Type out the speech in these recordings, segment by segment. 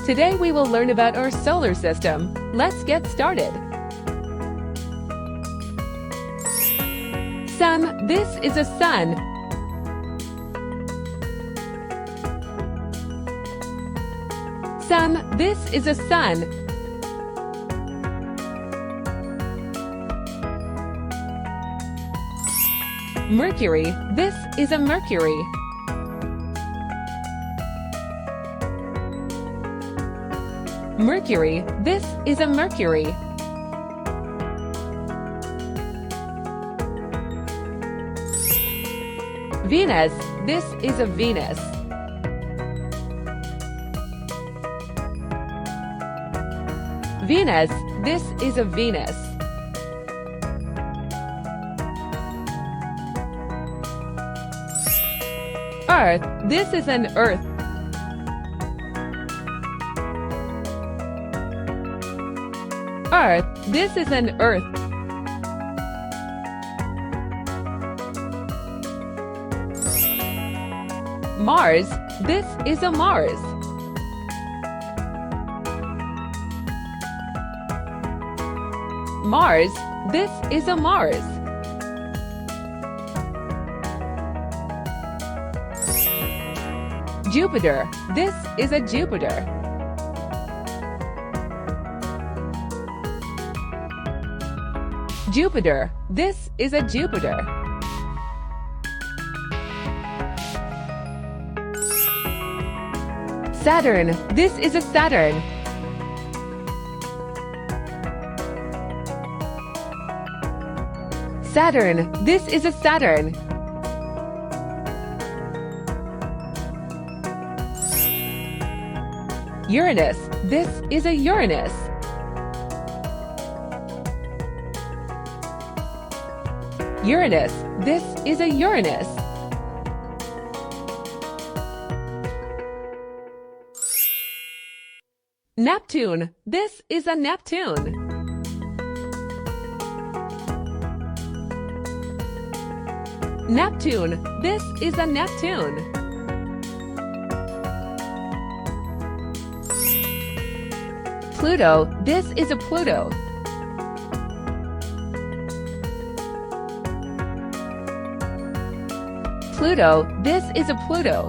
Today we will learn about our solar system. Let's get started. Sun, this is a sun. Sun, this is a sun. Mercury, this is a Mercury. Mercury, this is a Mercury. Venus, this is a Venus. Venus, this is a Venus. Earth, this is an Earth. Earth, this is an Earth. Mars, this is a Mars. Mars, this is a Mars. Jupiter, this is a Jupiter. Jupiter, this is a Jupiter. Saturn, this is a Saturn. Saturn, this is a Saturn. Uranus, this is a Uranus. Uranus, this is a Uranus. Neptune, this is a Neptune. Neptune, this is a Neptune. Pluto, this is a Pluto. Pluto, this is a Pluto.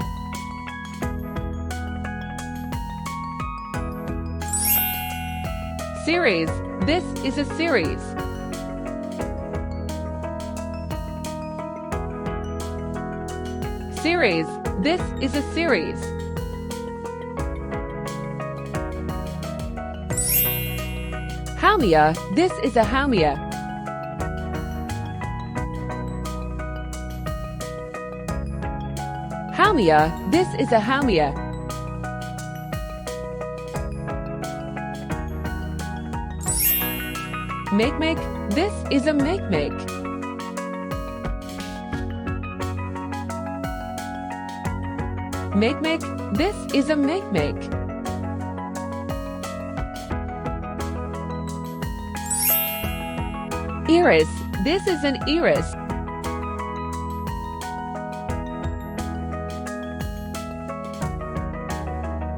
Ceres, this is a Ceres. Ceres, this is a Ceres. Haumea, this is a Haumea. Haumea, this is a Haumea. Makemake, this is a Makemake. Makemake, this is a Makemake. Iris, this is an Iris.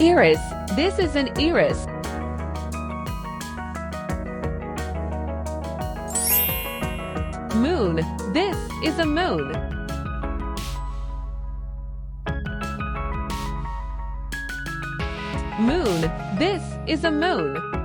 Iris, this is an Iris. Moon, this is a moon. Moon, this is a moon.